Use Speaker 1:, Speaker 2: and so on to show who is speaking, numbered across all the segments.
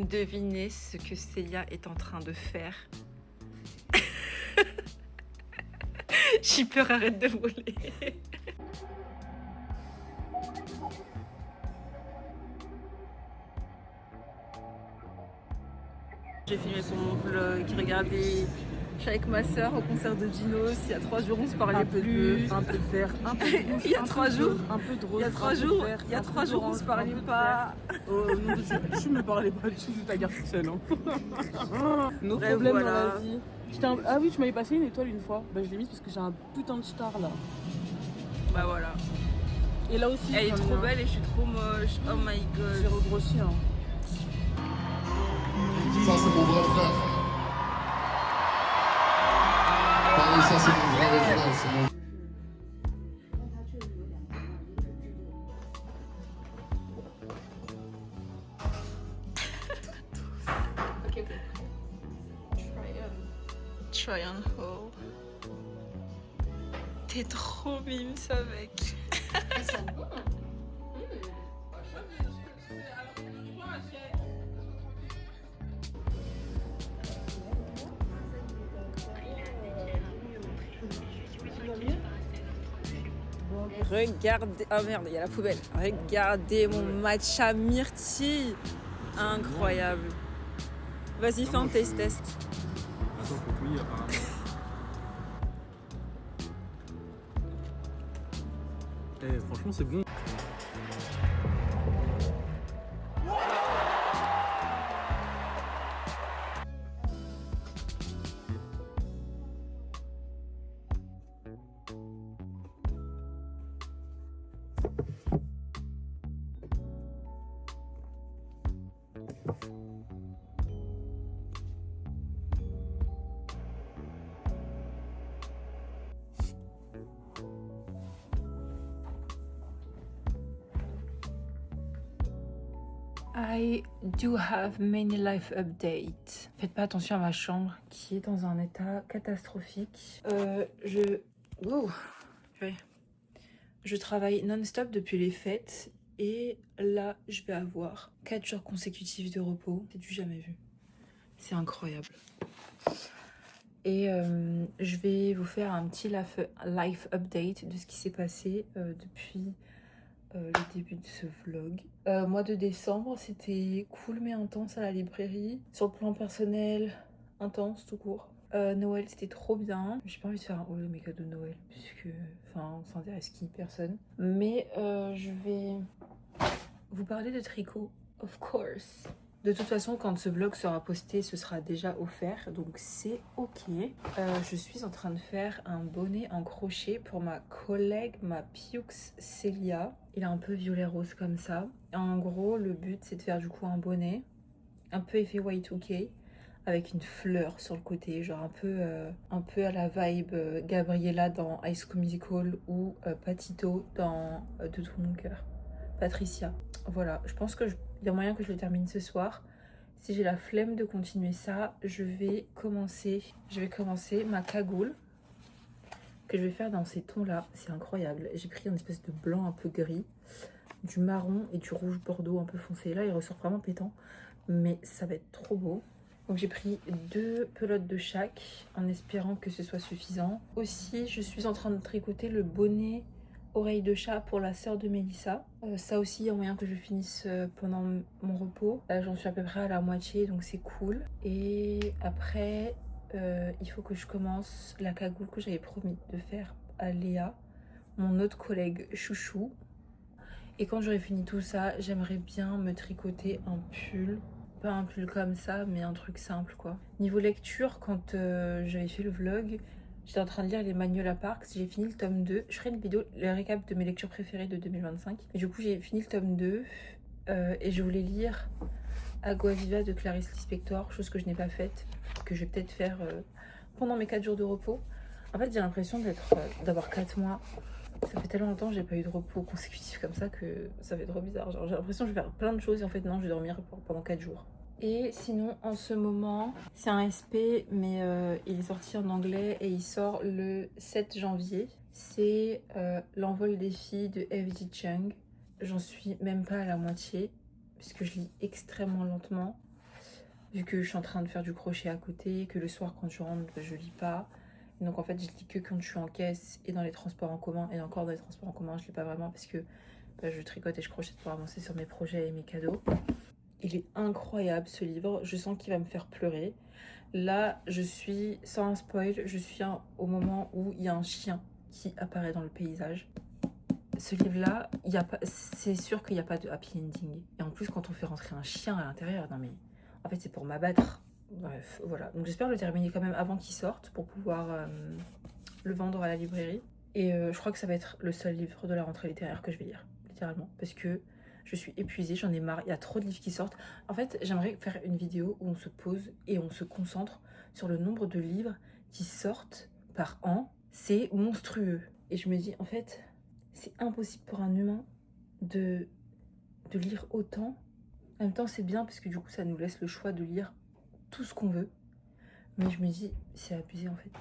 Speaker 1: Devinez ce que Célia est en train de faire. J'ai peur, arrête de voler. J'ai filmé pour mon vlog, regardez, je suis avec ma soeur au concert de Dinos, il y a 3 jours on se parlait plus.
Speaker 2: Un peu de vert, un peu de rouge,
Speaker 1: Il y a 3 jours,
Speaker 2: un peu de rose,
Speaker 1: il y a 3 jours, il y a 3 jours on se parlait pas.
Speaker 2: Oh non, tu me parlais pas, tu ta garde toute seule. Hein. Nos
Speaker 1: Bref,
Speaker 2: problèmes
Speaker 1: voilà.
Speaker 2: dans la vie. Ah oui, tu m'avais passé une étoile une fois. Bah je l'ai mise parce que j'ai un putain de star là.
Speaker 1: Bah voilà.
Speaker 2: Et là aussi,
Speaker 1: elle est trop belle et je suis trop moche. Oh my god.
Speaker 2: J'ai regrossi. Hein.
Speaker 3: Ça c'est mon vrai frère. Pareil, ça c'est mon vrai frère. C'est mon...
Speaker 1: Ok. Try on hold. T'es trop mimes avec.
Speaker 4: Elles sont bonnes.
Speaker 1: Regardez, oh merde, il y a la poubelle. Regardez mon matcha myrtille. Incroyable. Vas-y, fais un taste test.
Speaker 5: Attends, faut que oui, apparemment. Franchement, c'est bon.
Speaker 1: I do have many life updates. Faites pas attention à ma chambre qui est dans un état catastrophique. Je travaille non-stop depuis les fêtes et là je vais avoir 4 jours consécutifs de repos. C'est du jamais vu. C'est incroyable. Et je vais vous faire un petit life update de ce qui s'est passé depuis le début de ce vlog. Mois de décembre, c'était cool mais intense à la librairie. Sur le plan personnel, intense tout court. Noël, c'était trop bien. J'ai pas envie de faire un haul de mes cadeaux de Noël puisque, enfin, on s'intéresse qui? Personne. Mais je vais vous parler de tricot, of course. De toute façon, quand ce vlog sera posté, ce sera déjà offert, donc c'est ok. Je suis en train de faire un bonnet en crochet pour ma collègue, ma Piux Célia. Il est un peu violet rose comme ça. En gros, le but, c'est de faire du coup un bonnet, un peu effet Y2K, avec une fleur sur le côté, genre un peu à la vibe Gabriella dans High School Musical ou Patito dans De tout mon cœur. Patricia. Voilà, je pense qu'il y a moyen que je le termine ce soir. Si j'ai la flemme de continuer ça, je vais commencer ma cagoule que je vais faire dans ces tons là. C'est incroyable. J'ai pris une espèce de blanc un peu gris, du marron et du rouge bordeaux un peu foncé. Là il ressort vraiment pétant, mais ça va être trop beau. Donc j'ai pris 2 pelotes de chaque en espérant que ce soit suffisant. Aussi je suis en train de tricoter le bonnet oreille de chat pour la sœur de Mélissa. Ça aussi, il y a moyen que je finisse pendant mon repos. Là, j'en suis à peu près à la moitié, donc c'est cool. Et après, il faut que je commence la cagoule que j'avais promis de faire à Léa, mon autre collègue chouchou. Et quand j'aurai fini tout ça, j'aimerais bien me tricoter un pull. Pas un pull comme ça, mais un truc simple, quoi. Niveau lecture, quand j'avais fait le vlog, j'étais en train de lire les Magnolia Parks, j'ai fini le tome 2. Je ferai une vidéo, le récap de mes lectures préférées de 2025. Et du coup, j'ai fini le tome 2 et je voulais lire Agua Viva de Clarice Lispector, chose que je n'ai pas faite, que je vais peut-être faire pendant mes 4 jours de repos. En fait, j'ai l'impression d'avoir 4 mois. Ça fait tellement longtemps que j'ai pas eu de repos consécutif comme ça que ça fait trop bizarre. J'ai l'impression que je vais faire plein de choses et en fait non, je vais dormir pendant 4 jours. Et sinon, en ce moment, c'est un SP, mais il est sorti en anglais et il sort le 7 janvier. C'est L'envol des filles de F.J. Chung. J'en suis même pas à la moitié, puisque je lis extrêmement lentement. vu que je suis en train de faire du crochet à côté, que le soir quand je rentre, bah, je lis pas. Et donc en fait, je lis que quand je suis en caisse et dans les transports en commun. Et encore dans les transports en commun, je lis pas vraiment parce que bah, je tricote et je crochète pour avancer sur mes projets et mes cadeaux. Il est incroyable ce livre, je sens qu'il va me faire pleurer. Là, je suis, sans un spoil, je suis au moment où il y a un chien qui apparaît dans le paysage. Ce livre-là, c'est sûr qu'il n'y a pas de happy ending. Et en plus, quand on fait rentrer un chien à l'intérieur, non mais en fait c'est pour m'abattre. Bref, voilà. Donc j'espère le terminer quand même avant qu'il sorte pour pouvoir le vendre à la librairie. Et je crois que ça va être le seul livre de la rentrée littéraire que je vais lire, littéralement. Parce que je suis épuisée, j'en ai marre, il y a trop de livres qui sortent. En fait, j'aimerais faire une vidéo où on se pose et on se concentre sur le nombre de livres qui sortent par an. C'est monstrueux. Et je me dis, en fait, c'est impossible pour un humain de lire autant. En même temps, c'est bien parce que du coup, ça nous laisse le choix de lire tout ce qu'on veut. Mais je me dis, c'est abusé en fait.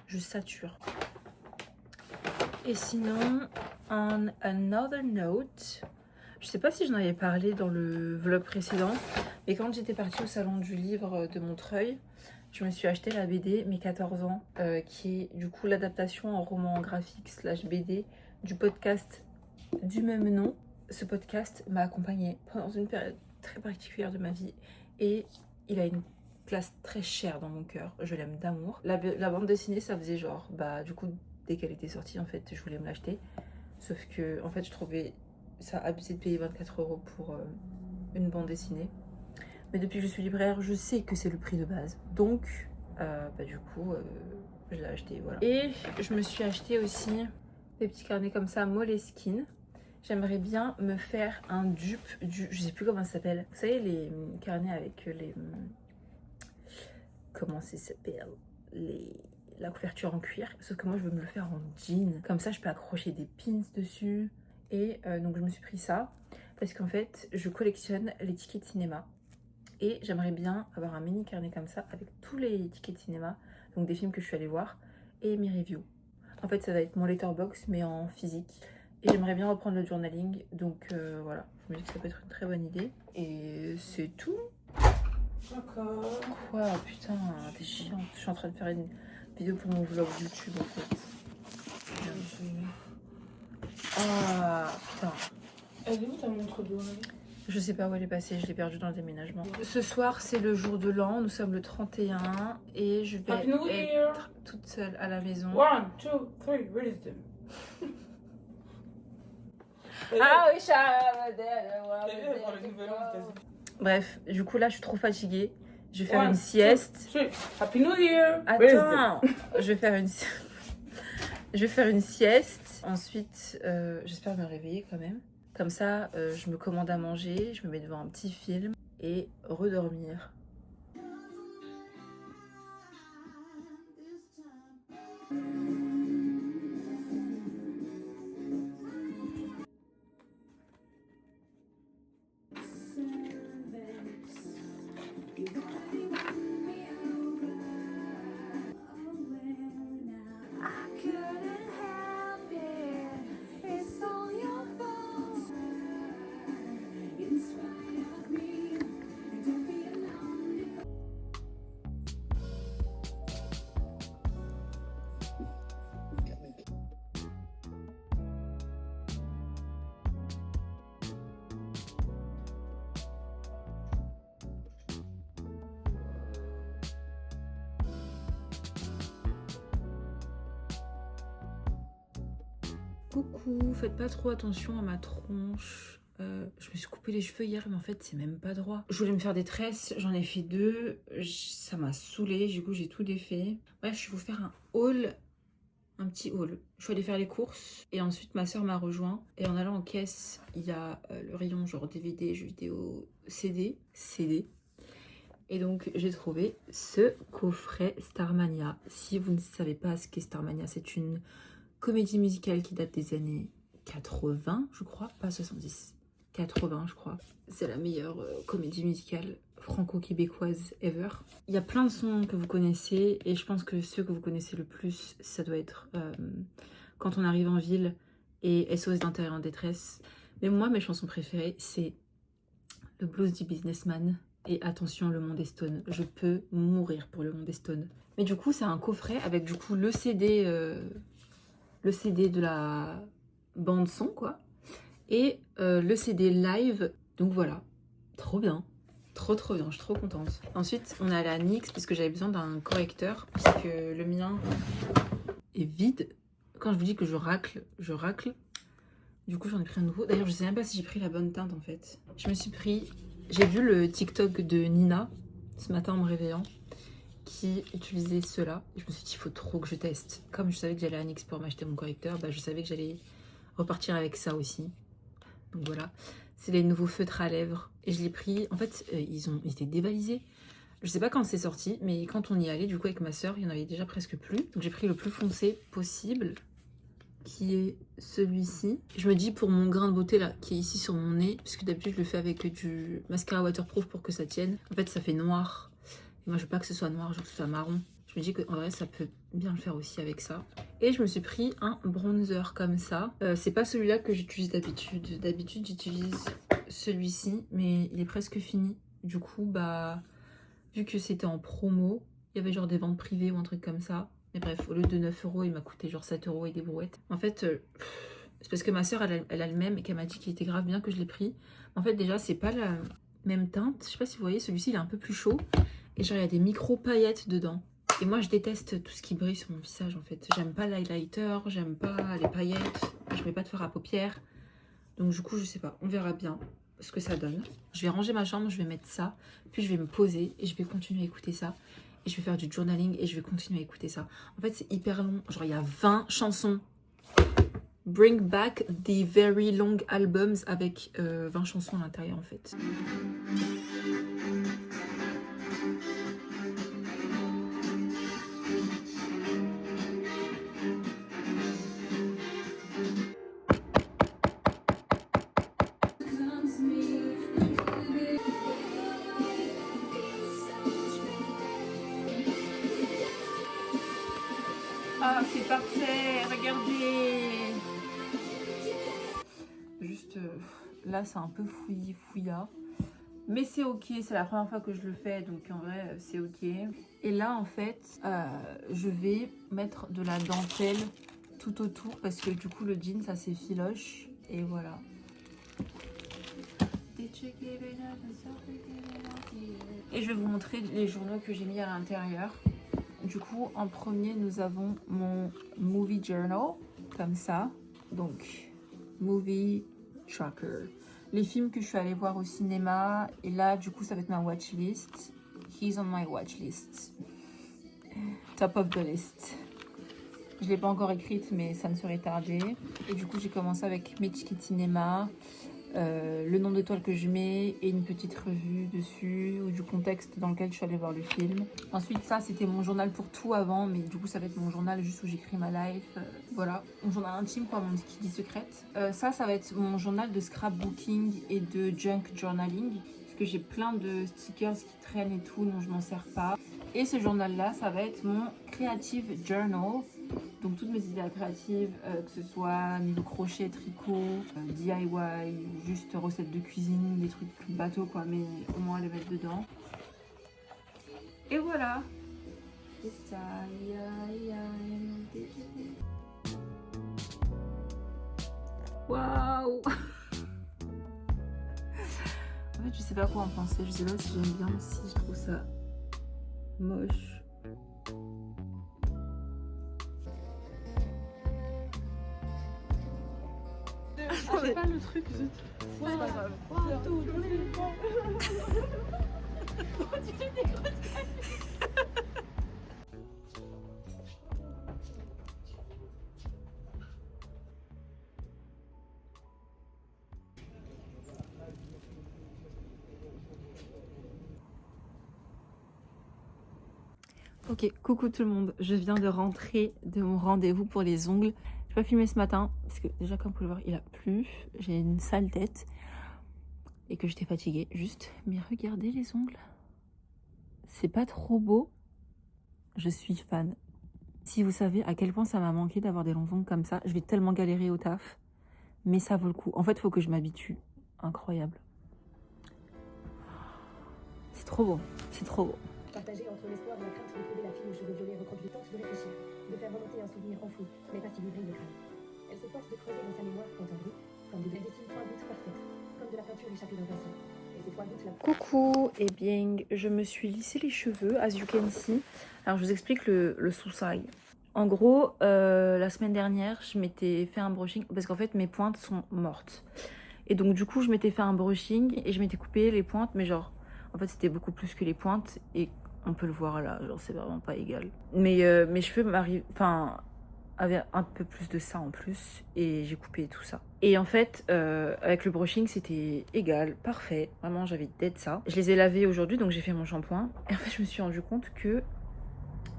Speaker 1: Je sature. Et sinon, on another note, je sais pas si j'en avais parlé dans le vlog précédent, mais quand j'étais partie au salon du livre de Montreuil, je me suis acheté la BD Mes 14 ans, qui est du coup l'adaptation en roman graphique / BD du podcast du même nom. Ce podcast m'a accompagnée pendant une période très particulière de ma vie et il a une place très chère dans mon cœur. Je l'aime d'amour. La bande dessinée, ça faisait genre, bah du coup, dès qu'elle était sortie, en fait, je voulais me l'acheter. Sauf que, en fait, je trouvais ça abusé de payer 24 € pour une bande dessinée. Mais depuis que je suis libraire, je sais que c'est le prix de base. Donc, bah du coup, je l'ai acheté, voilà. Et je me suis acheté aussi des petits carnets comme ça, Moleskine. J'aimerais bien me faire un dupe du... Je sais plus comment ça s'appelle. Vous savez, les carnets avec les... Comment ça s'appelle? La couverture en cuir. Sauf que moi, je veux me le faire en jean. Comme ça, je peux accrocher des pins dessus. Et donc, je me suis pris ça. Parce qu'en fait, je collectionne les tickets de cinéma. Et j'aimerais bien avoir un mini carnet comme ça avec tous les tickets de cinéma. Donc, des films que je suis allée voir. Et mes reviews. En fait, ça va être mon letterbox, mais en physique. Et j'aimerais bien reprendre le journaling, donc voilà, je me dis que ça peut être une très bonne idée. Et c'est tout.
Speaker 2: D'accord.
Speaker 1: Quoi, putain, t'es chiante. Je suis en train de faire une vidéo pour mon vlog YouTube en fait. Ah, putain.
Speaker 2: Elle est où ta montre d'eau?
Speaker 1: Je sais pas où elle est passée, je l'ai perdue dans le déménagement. Ce soir, c'est le jour de l'an, nous sommes le 31 et je vais
Speaker 2: Happy New Year.
Speaker 1: être toute seule à la maison.
Speaker 2: 1, 2, 3, release them.
Speaker 1: Ah oui, bref, du coup là je suis trop fatiguée. Je vais faire une sieste.
Speaker 2: Happy New Year.
Speaker 1: Attends, je vais faire une sieste. Ensuite, j'espère me réveiller quand même. Comme ça, je me commande à manger, je me mets devant un petit film et redormir. Coucou, faites pas trop attention à ma tronche. Je me suis coupé les cheveux hier, mais en fait, c'est même pas droit. Je voulais me faire des tresses, j'en ai fait 2. Ça m'a saoulée, du coup, j'ai tout défait. Bref, je vais vous faire un haul, un petit haul. Je suis allée faire les courses et ensuite, ma soeur m'a rejoint. Et en allant en caisse, il y a le rayon genre DVD, jeux vidéo, CD. Et donc, j'ai trouvé ce coffret Starmania. Si vous ne savez pas ce qu'est Starmania, c'est une comédie musicale qui date des années 80, je crois, pas 70. 80, je crois. C'est la meilleure comédie musicale franco-québécoise ever. Il y a plein de sons que vous connaissez et je pense que ceux que vous connaissez le plus, ça doit être Quand on arrive en ville et SOS d'intérieur en détresse. Mais moi, mes chansons préférées, c'est le blues du businessman Et attention, le Monde est Stone. Je peux mourir pour le Monde est Stone. Mais du coup, c'est un coffret avec du coup le CD de la bande son, quoi. Et le CD live. Donc voilà, trop bien. Trop bien, je suis trop contente. Ensuite, on est allé à NYX parce que j'avais besoin d'un correcteur. Parce que le mien est vide. Quand je vous dis que je racle, je racle. Du coup, j'en ai pris un nouveau. D'ailleurs, je sais même pas si j'ai pris la bonne teinte en fait. Je me suis pris... J'ai vu le TikTok de Nina ce matin en me réveillant qui utilisait ceux-là. Et je me suis dit, il faut trop que je teste. Comme je savais que j'allais à NYX pour m'acheter mon correcteur, bah, je savais que j'allais repartir avec ça aussi. Donc voilà. C'est les nouveaux feutres à lèvres. Et je l'ai pris... En fait, ils étaient dévalisés. Je sais pas quand c'est sorti, mais quand on y allait, du coup, avec ma soeur, il y en avait déjà presque plus. Donc j'ai pris le plus foncé possible, qui est celui-ci. Je me dis pour mon grain de beauté là, qui est ici sur mon nez, puisque d'habitude je le fais avec du mascara waterproof pour que ça tienne. En fait, ça fait noir. Et moi, je veux pas que ce soit noir, je veux que ce soit marron. Je me dis qu'en vrai, ça peut bien le faire aussi avec ça. Et je me suis pris un bronzer comme ça. C'est pas celui-là que j'utilise d'habitude. D'habitude, j'utilise celui-ci, mais il est presque fini. Du coup, bah, vu que c'était en promo, il y avait genre des ventes privées ou un truc comme ça. Mais bref, au lieu de 9 €, il m'a coûté genre 7 € et des brouettes. En fait, c'est parce que ma soeur, elle a le même et qu'elle m'a dit qu'il était grave bien que je l'ai pris. En fait, déjà, c'est pas la même teinte. Je sais pas si vous voyez, celui-ci, il est un peu plus chaud. Et genre, il y a des micro-paillettes dedans. Et moi, je déteste tout ce qui brille sur mon visage, en fait. J'aime pas l'highlighter, j'aime pas les paillettes. Je mets pas de fard à paupières. Donc du coup, je sais pas. On verra bien ce que ça donne. Je vais ranger ma chambre, je vais mettre ça. Puis je vais me poser et je vais continuer à écouter ça. Et je vais faire du journaling et je vais continuer à écouter ça. En fait, c'est hyper long. Genre, il y a 20 chansons. Bring back the very long albums avec 20 chansons à l'intérieur, en fait. Ah, c'est parfait, regardez. Juste, là, c'est un peu fouillis-fouilla. Mais c'est ok, c'est la première fois que je le fais, donc en vrai, c'est ok. Et là, en fait, je vais mettre de la dentelle tout autour, parce que du coup, le jean, ça s'effiloche. Et voilà. Et je vais vous montrer les journaux que j'ai mis à l'intérieur. Du coup, en premier, nous avons mon movie journal, comme ça. Donc, movie tracker. Les films que je suis allée voir au cinéma. Et là, du coup, ça va être ma watchlist. He's on my watchlist. Top of the list. Je ne l'ai pas encore écrite, mais ça ne serait tardé. Et du coup, j'ai commencé avec Mitch Kid Cinema. Le nombre d'étoiles que je mets et une petite revue dessus ou du contexte dans lequel je suis allée voir le film. Ensuite, ça c'était mon journal pour tout avant, mais du coup ça va être mon journal juste où j'écris ma life. Voilà, mon journal intime, quoi, mon kitty secrète. Ça va être mon journal de scrapbooking et de junk journaling, parce que j'ai plein de stickers qui traînent et tout, dont je m'en sers pas. Et ce journal là, ça va être mon creative journal. Donc toutes mes idées créatives, que ce soit niveau crochet, tricot, DIY, juste recettes de cuisine, des trucs bateaux quoi, mais au moins les mettre dedans. Et voilà. Waouh. En fait, je sais pas quoi en penser. Je sais pas si j'aime bien, si je trouve ça moche.
Speaker 2: J'ai pas le truc, zut. C'est pas grave.
Speaker 1: Ok, coucou tout le monde, je viens de rentrer de mon rendez-vous pour les ongles. Je n'ai pas filmé ce matin, parce que déjà comme vous pouvez le voir, il a plu, j'ai une sale tête et que j'étais fatiguée, juste. Mais regardez les ongles, c'est pas trop beau, je suis fan. Si vous savez à quel point ça m'a manqué d'avoir des longs ongles comme ça, je vais tellement galérer au taf, mais ça vaut le coup. En fait, il faut que je m'habitue, incroyable. C'est trop beau, c'est trop beau.
Speaker 4: Partagé entre l'espoir et la crainte de trouver la fille aux cheveux violets reconduite, tente de réfléchir, de faire remonter un souvenir enfoui, mais pas si livré de crâne. Elle se force de creuser dans sa mémoire quand en brut, comme elle dessine 3 gouttes parfaites, comme de la peinture échappée d'un bassin. Et ces 3 gouttes là.
Speaker 1: Coucou, et bien je me suis lissé les cheveux, as you can see. Alors je vous explique le souci. En gros, la semaine dernière, je m'étais fait un brushing parce qu'en fait mes pointes sont mortes. Et donc du coup, je m'étais fait un brushing et je m'étais coupé les pointes, mais genre, en fait c'était beaucoup plus que les pointes et on peut le voir là, genre c'est vraiment pas égal. Mais mes cheveux avaient un peu plus de ça en plus et j'ai coupé tout ça. Et en fait, avec le brushing, c'était égal, parfait. Vraiment, j'avais dead ça. Je les ai lavés aujourd'hui, donc j'ai fait mon shampoing. Et en fait, je me suis rendu compte que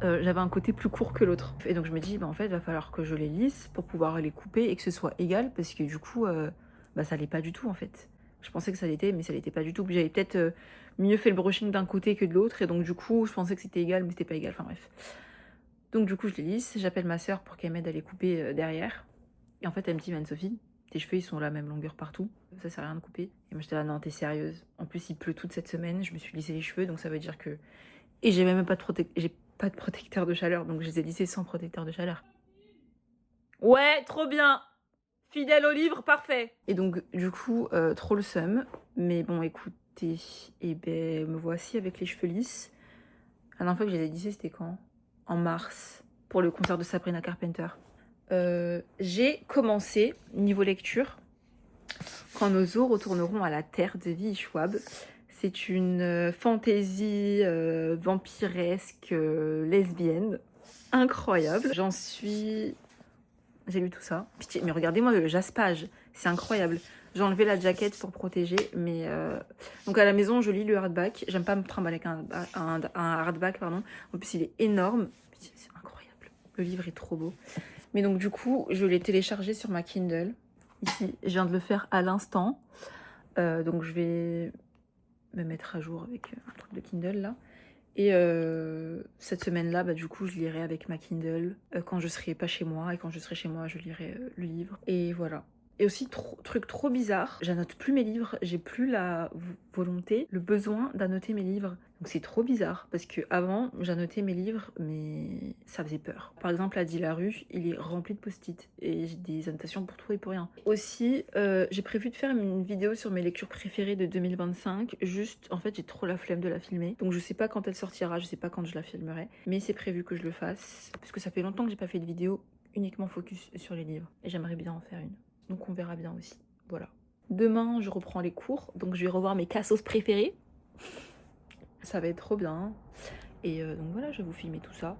Speaker 1: j'avais un côté plus court que l'autre. Et donc je me dis, bah en fait, il va falloir que je les lisse pour pouvoir les couper et que ce soit égal, parce que du coup, ça l'est pas du tout en fait. Je pensais que ça l'était, mais ça l'était pas du tout. J'avais peut-être mieux fait le brushing d'un côté que de l'autre, et donc du coup, je pensais que c'était égal, mais c'était pas égal. Enfin bref. Donc du coup, je les lisse. J'appelle ma soeur pour qu'elle m'aide à les couper derrière. Et en fait, elle me dit, Anne-Sophie, tes cheveux ils sont la même longueur partout, ça sert à rien de couper. Et moi j'étais là, non, t'es sérieuse. En plus, il pleut toute cette semaine. Je me suis lissé les cheveux, donc ça veut dire que. Et j'ai même pas de protecteur de chaleur, donc je les ai lissés sans protecteur de chaleur. Ouais, trop bien! Fidèle au livre, parfait! Et donc, du coup, trop le seum. Mais bon, écoutez, et ben, me voici avec les cheveux lisses. La dernière fois que je les ai lissés, c'était quand? En mars, pour le concert de Sabrina Carpenter. J'ai commencé, niveau lecture, Quand nos os retourneront à la terre de Vie Schwab. C'est une fantaisie vampiresque lesbienne incroyable. J'ai lu tout ça. Pitié, mais regardez-moi le jaspage, c'est incroyable. J'ai enlevé la jaquette pour protéger, mais donc à la maison je lis le hardback. J'aime pas me trimballer avec un hardback, pardon. En plus il est énorme, c'est incroyable. Le livre est trop beau. Mais donc du coup je l'ai téléchargé sur ma Kindle. Ici, je viens de le faire à l'instant. Donc je vais me mettre à jour avec un truc de Kindle là. Et cette semaine-là, du coup, je lirai avec ma Kindle quand je serai pas chez moi. Et quand je serai chez moi, je lirai le livre. Et voilà. Et aussi, truc trop bizarre, j'annote plus mes livres. J'ai plus la volonté, le besoin d'annoter mes livres. Donc c'est trop bizarre. Parce que avant, j'annotais mes livres, mais ça faisait peur. Par exemple, à Dilarue, il est rempli de post-it. Et j'ai des annotations pour tout et pour rien. Aussi, j'ai prévu de faire une vidéo sur mes lectures préférées de 2025. Juste, en fait, j'ai trop la flemme de la filmer. Donc je sais pas quand elle sortira, je sais pas quand je la filmerai. Mais c'est prévu que je le fasse. Parce que ça fait longtemps que j'ai pas fait de vidéo uniquement focus sur les livres. Et j'aimerais bien en faire une. Donc on verra bien aussi. Voilà. Demain, je reprends les cours. Donc je vais revoir mes cassos préférés. Ça va être trop bien. Et donc voilà, je vais vous filmer tout ça.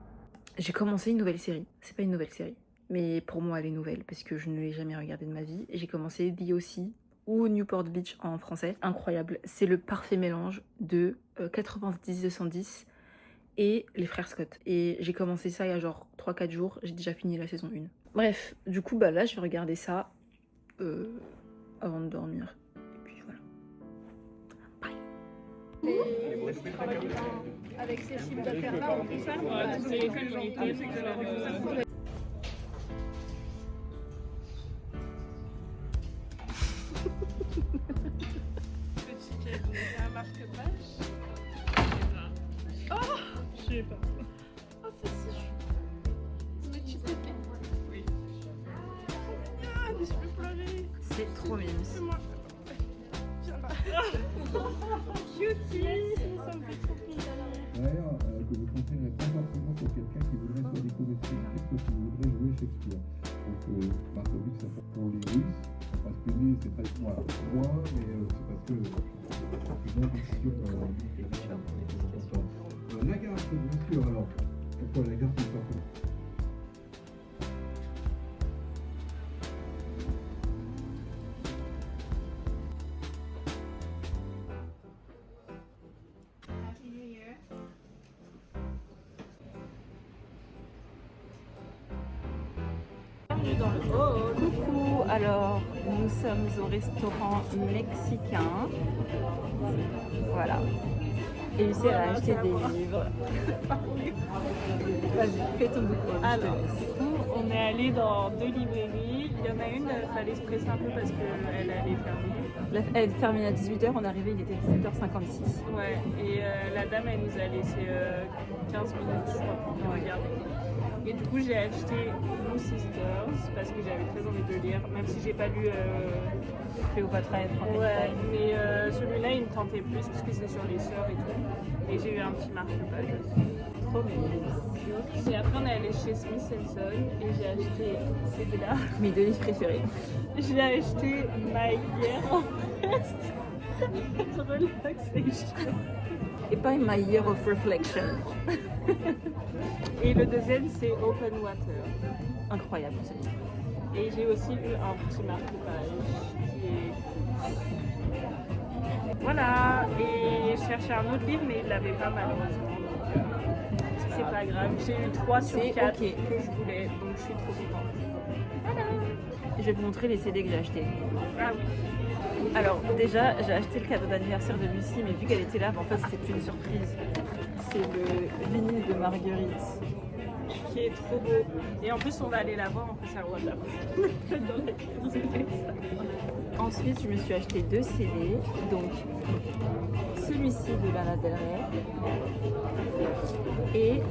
Speaker 1: J'ai commencé une nouvelle série. C'est pas une nouvelle série. Mais pour moi, elle est nouvelle. Parce que je ne l'ai jamais regardée de ma vie. J'ai commencé The O.C. ou Newport Beach en français. Incroyable. C'est le parfait mélange de 90-210 et les frères Scott. Et j'ai commencé ça il y a genre 3-4 jours. J'ai déjà fini la saison 1. Bref, du coup, là, je vais regarder ça avant de dormir. Et puis voilà. Bye.
Speaker 6: Avec ces chiffres d'affaires-là, on peut faire un marque-page. Oh, je sais pas. Oh, c'est si chou. Mais tu t'es oui. Ah, mais je peux pleurer.
Speaker 1: C'est trop mignon.
Speaker 6: C'est moi. Viens là. Cutie. Ça me fait trop plaisir.
Speaker 3: D'ailleurs, que vous conseillerez pas forcément pour quelqu'un qui voudrait soit découvrir Shakespeare que qui voudrait jouer Shakespeare. Donc, Marcovic, ça fait pour les Russes, parce que lui, c'est pas moi, mais c'est parce que c'est une question Lagarde, bien sûr, alors. Pourquoi Lagarde, c'est pas pour...
Speaker 1: Coucou, alors nous sommes au restaurant mexicain. Voilà. Et Lucie a acheté des livres. Vas-y, fais ton bouquin.
Speaker 6: Alors, on est allé dans 2 librairies. Il y en a une fallait se presser un peu parce qu'elle allait fermer.
Speaker 2: Elle est terminée à 18h, on est arrivé, il était 17h56.
Speaker 6: Ouais, et la dame, elle nous a laissé 15 minutes, je crois, pour nous regarder. Et du coup, j'ai acheté Blue Sisters parce que j'avais très envie de le lire, même si j'ai pas lu
Speaker 2: Cléopâtra et Frankenstein.
Speaker 6: Ouais, mais celui-là, il me tentait plus parce que c'est sur les sœurs et tout. Et j'ai eu un petit marque-page aussi.
Speaker 2: Trop mignon.
Speaker 6: Et après, on est allé chez Smith & Son et j'ai acheté ces là.
Speaker 2: Mes deux livres préférés.
Speaker 6: J'ai acheté My Year of Rest Relaxation.
Speaker 2: Et pas My Year of Reflection.
Speaker 6: Et le deuxième, c'est Open Water.
Speaker 2: Incroyable ce livre.
Speaker 6: Et j'ai aussi eu un petit marque-page qui est... Voilà, et je cherchais un autre livre, mais il l'avait pas malheureusement. C'est pas grave, j'ai eu 3 sur 4
Speaker 2: okay.
Speaker 6: que je voulais, donc je suis trop contente. Voilà.
Speaker 2: Je vais vous montrer les CD que j'ai achetés.
Speaker 6: Ah oui.
Speaker 2: Alors déjà, j'ai acheté le cadeau d'anniversaire de Lucie, mais vu qu'elle était là, en fait c'était une surprise. C'est le vinyle de Marguerite.
Speaker 6: Qui est trop beau. Et en plus, on va aller la voir, en plus, à Rwanda.
Speaker 2: Ensuite, je me suis acheté 2 CD, donc celui-ci de Lana Del Rey et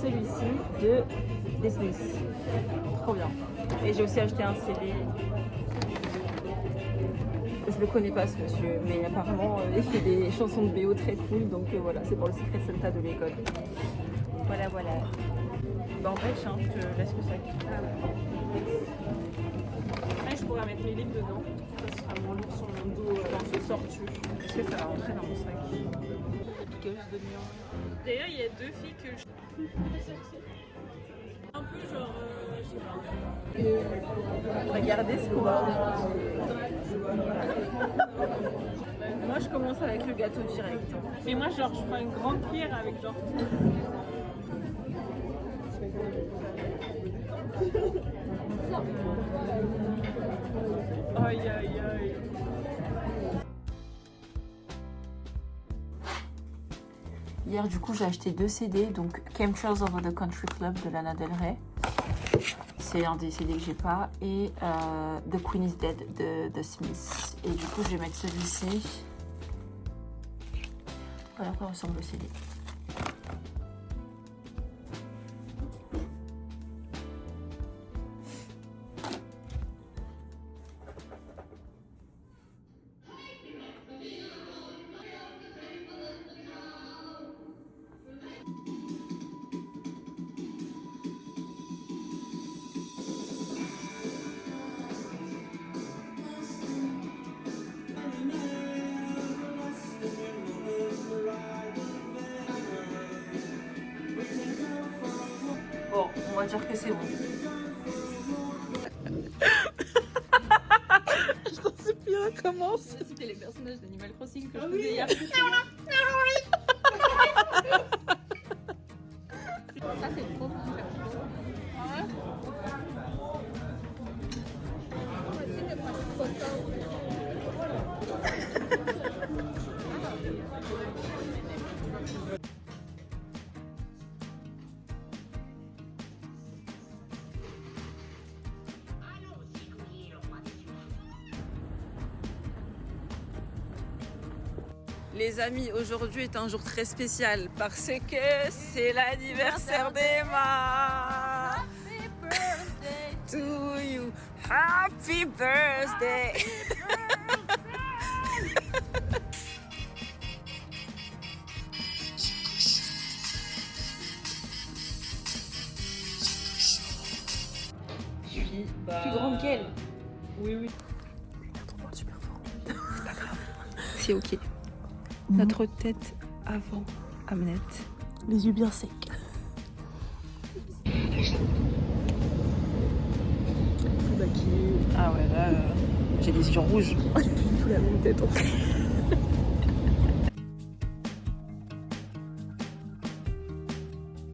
Speaker 2: celui-ci de des Smiths. Trop bien. Et j'ai aussi acheté un CD. Je le connais pas ce monsieur, mais apparemment il fait des chansons de BO très cool, donc voilà, c'est pour le Secret Santa de l'école. Voilà, voilà. Bah en fait, je te laisse le sac.
Speaker 6: Ah ouais. Ah, je pourrais mettre mes livres dedans. Ça sera moins lourd sur mon dos dans ce tortue.
Speaker 2: Est-ce que ça va rentrer dans mon sac?
Speaker 6: D'ailleurs, il y a 2 filles que je... Un peu genre... je sais pas.
Speaker 2: Regardez ce qu'on va. Moi, je commence avec le gâteau direct.
Speaker 6: Mais moi, genre, je prends une grande cuillère avec genre... Aïe, aïe, aïe.
Speaker 2: Hier, du coup, j'ai acheté 2 CD, donc Chemtrails Over the Country Club de Lana Del Rey. C'est un des CD que j'ai pas. Et The Queen is Dead de The Smiths. Et du coup, je vais mettre celui-ci. Voilà à quoi ressemble le CD. Bon, on va dire que c'est bon.
Speaker 6: Je t'en supplie, recommence.
Speaker 2: C'était les personnages d'Animal Crossing que je faisais hier. Ça, c'est trop. Les amis, aujourd'hui est un jour très spécial parce que c'est l'anniversaire d'Emma. Happy birthday to you. Happy birthday. Plus grande qu'elle.
Speaker 6: Oui, oui.
Speaker 2: Super fort. C'est pas grave.
Speaker 1: C'est ok. Notre tête avant Amnette.
Speaker 2: Les yeux bien secs. Ah ouais, là, j'ai les yeux rouges. Tout la même tête en fait.